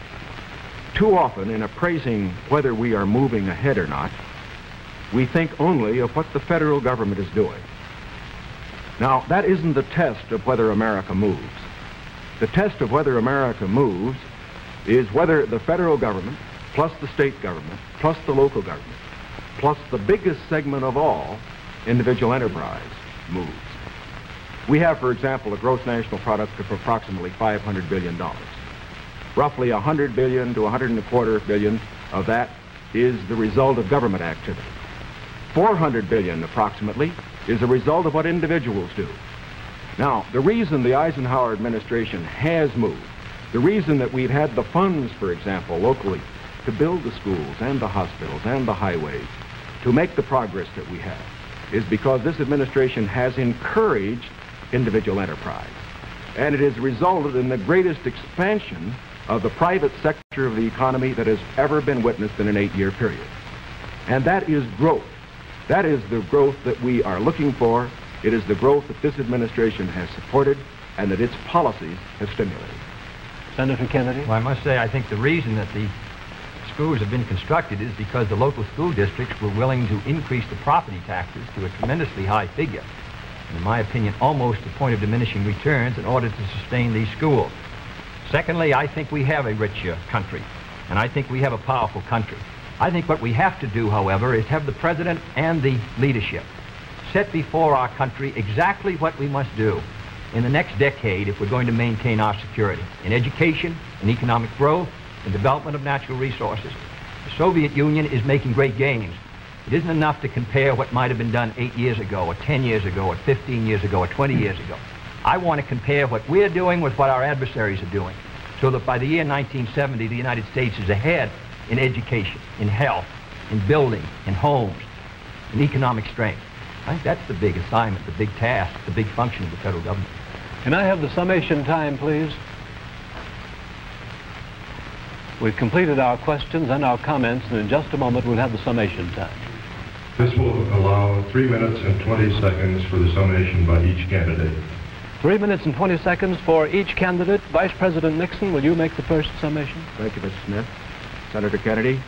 Too often, in appraising whether we are moving ahead or not, we think only of what the federal government is doing. Now, that isn't the test of whether America moves. The test of whether America moves is whether the federal government, plus the state government, plus the local government, plus the biggest segment of all, individual enterprise, moves. We have, for example, a gross national product of approximately $500 billion. Roughly $100 billion to $125 billion of that is the result of government activity. $400 billion, approximately, is a result of what individuals do. Now, the reason the Eisenhower administration has moved, the reason that we've had the funds, for example, locally, to build the schools and the hospitals and the highways, to make the progress that we have is because this administration has encouraged individual enterprise. And it has resulted in the greatest expansion of the private sector of the economy that has ever been witnessed in an 8-year period. And that is growth. That is the growth that we are looking for. It is the growth that this administration has supported and that its policies have stimulated. Senator Kennedy? Well, I must say, I think the reason that the schools have been constructed is because the local school districts were willing to increase the property taxes to a tremendously high figure. And in my opinion, almost the point of diminishing returns in order to sustain these schools. Secondly, I think we have a rich country, and I think we have a powerful country. I think what we have to do, however, is have the president and the leadership set before our country exactly what we must do in the next decade if we're going to maintain our security in education, in economic growth, in development of natural resources. The Soviet Union is making great gains. It isn't enough to compare what might have been done 8 years ago, or 10 years ago, or 15 years ago, or 20 years ago. I want to compare what we're doing with what our adversaries are doing, so that by the year 1970, the United States is ahead in education, in health, in building, in homes, in economic strength. I think that's the big assignment, the big task, the big function of the federal government. Can I have the summation time, please? We've completed our questions and our comments, and in just a moment we'll have the summation time. This will allow 3 minutes and 20 seconds for the summation by each candidate. 3 minutes and 20 seconds for each candidate. Vice President Nixon, will you make the first summation? Thank you, Mr. Smith. Senator Kennedy,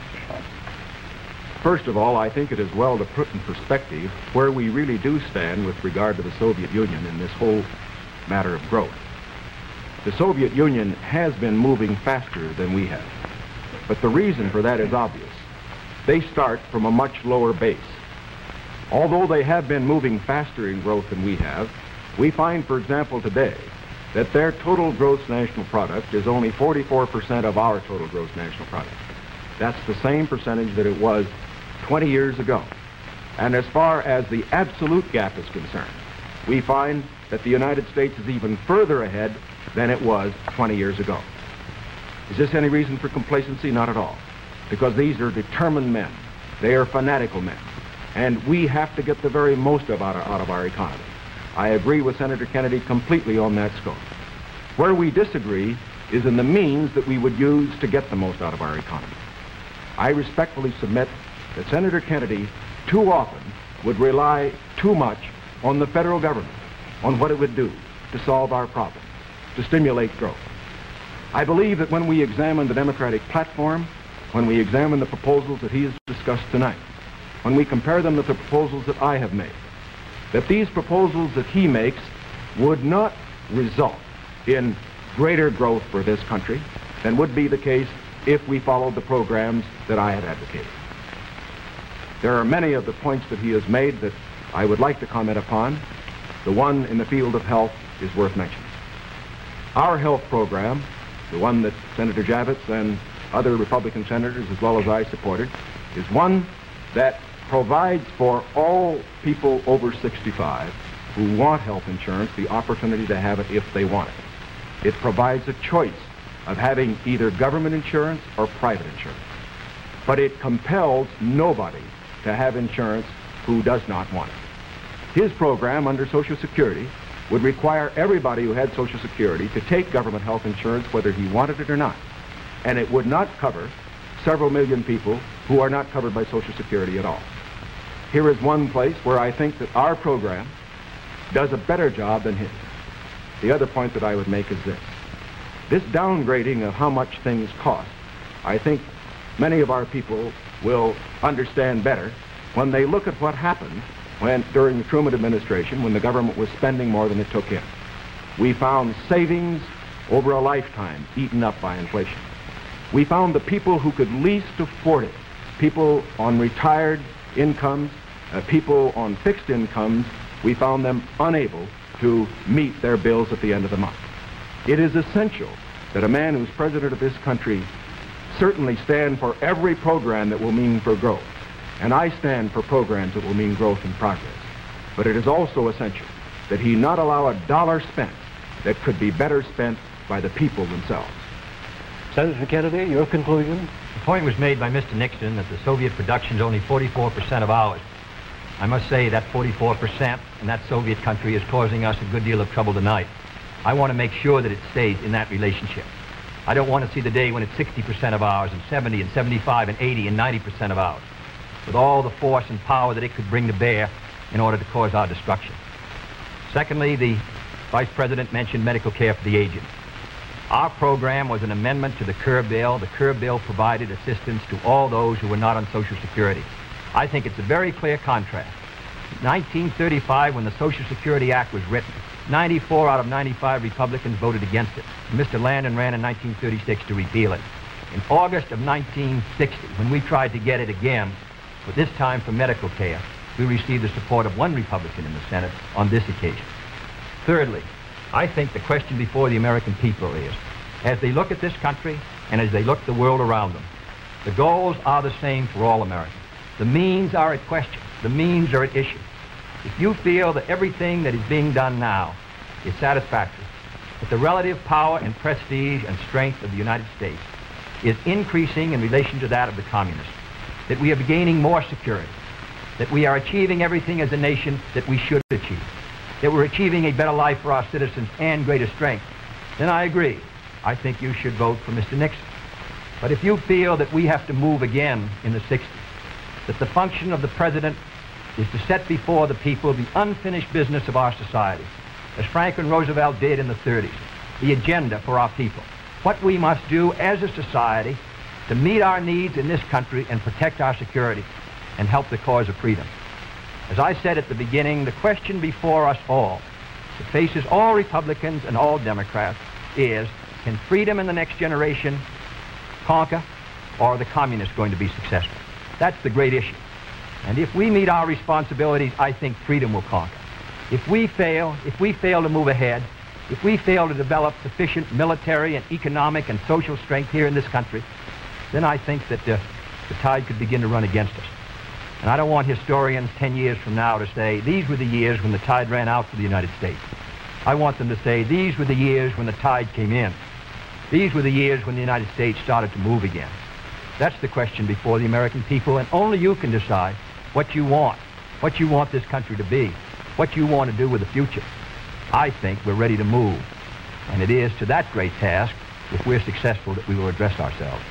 first of all, I think it is well to put in perspective where we really do stand with regard to the Soviet Union in this whole matter of growth. The Soviet Union has been moving faster than we have, but the reason for that is obvious. They start from a much lower base. Although they have been moving faster in growth than we have, we find, for example, today, that their total gross national product is only 44% of our total gross national product. That's the same percentage that it was 20 years ago. And as far as the absolute gap is concerned, we find that the United States is even further ahead than it was 20 years ago. Is this any reason for complacency? Not at all. Because these are determined men. They are fanatical men. And we have to get the very most out of our economy. I agree with Senator Kennedy completely on that score. Where we disagree is in the means that we would use to get the most out of our economy. I respectfully submit that Senator Kennedy too often would rely too much on the federal government, on what it would do to solve our problems, to stimulate growth. I believe that when we examine the Democratic platform, when we examine the proposals that he has discussed tonight, when we compare them with the proposals that I have made, that these proposals that he makes would not result in greater growth for this country than would be the case if we followed the programs that I have advocated. There are many of the points that he has made that I would like to comment upon. The one in the field of health is worth mentioning. Our health program, the one that Senator Javits and other Republican senators as well as I supported, is one that provides for all people over 65 who want health insurance the opportunity to have it if they want it. It provides a choice of having either government insurance or private insurance. But it compels nobody to have insurance who does not want it. His program under Social Security would require everybody who had Social Security to take government health insurance whether he wanted it or not. And it would not cover several million people who are not covered by Social Security at all. Here is one place where I think that our program does a better job than his. The other point that I would make is this. This downgrading of how much things cost, I think many of our people will understand better when they look at what happened during the Truman administration when the government was spending more than it took in. We found savings over a lifetime eaten up by inflation. We found the people who could least afford it, people on retired incomes, people on fixed incomes, we found them unable to meet their bills at the end of the month. It is essential that a man who's president of this country certainly stand for every program that will mean for growth. And I stand for programs that will mean growth and progress. But it is also essential that he not allow a dollar spent that could be better spent by the people themselves. Senator Kennedy, your conclusion? The point was made by Mr. Nixon that the Soviet production is only 44% of ours. I must say that 44% in that Soviet country is causing us a good deal of trouble tonight. I want to make sure that it stays in that relationship. I don't want to see the day when it's 60% of ours and 70 and 75 and 80 and 90% of ours, with all the force and power that it could bring to bear in order to cause our destruction. Secondly, the Vice President mentioned medical care for the aged. Our program was an amendment to the Kerr bill. The Kerr bill provided assistance to all those who were not on Social Security. I think it's a very clear contrast. In 1935, when the Social Security Act was written, 94 out of 95 Republicans voted against it. Mr. Landon ran in 1936 to repeal it. In August of 1960, when we tried to get it again, but this time for medical care, we received the support of one Republican in the Senate on this occasion. Thirdly, I think the question before the American people is, as they look at this country and as they look at the world around them, the goals are the same for all Americans. The means are at question. The means are at issue. If you feel that everything that is being done now is satisfactory, that the relative power and prestige and strength of the United States is increasing in relation to that of the communists, that we are gaining more security, that we are achieving everything as a nation that we should achieve, that we're achieving a better life for our citizens and greater strength, then I agree. I think you should vote for Mr. Nixon. But if you feel that we have to move again in the 60s, that the function of the president is to set before the people the unfinished business of our society, as Franklin Roosevelt did in the 30s, the agenda for our people, what we must do as a society to meet our needs in this country and protect our security and help the cause of freedom. As I said at the beginning, the question before us all, that faces all Republicans and all Democrats, is, can freedom in the next generation conquer, or are the communists going to be successful? That's the great issue. And if we meet our responsibilities, I think freedom will conquer. If we fail to move ahead, if we fail to develop sufficient military and economic and social strength here in this country, then I think that the tide could begin to run against us. And I don't want historians 10 years from now to say, these were the years when the tide ran out for the United States. I want them to say, these were the years when the tide came in. These were the years when the United States started to move again. That's the question before the American people, and only you can decide what you want this country to be, what you want to do with the future. I think we're ready to move, and it is to that great task, if we're successful, that we will address ourselves.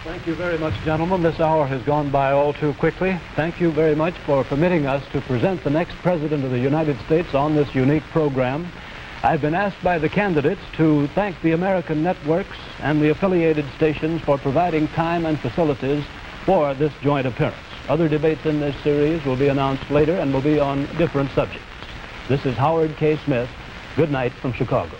Thank you very much, gentlemen. This hour has gone by all too quickly. Thank you very much for permitting us to present the next President of the United States on this unique program. I've been asked by the candidates to thank the American networks and the affiliated stations for providing time and facilities for this joint appearance. Other debates in this series will be announced later and will be on different subjects. This is Howard K. Smith. Good night from Chicago.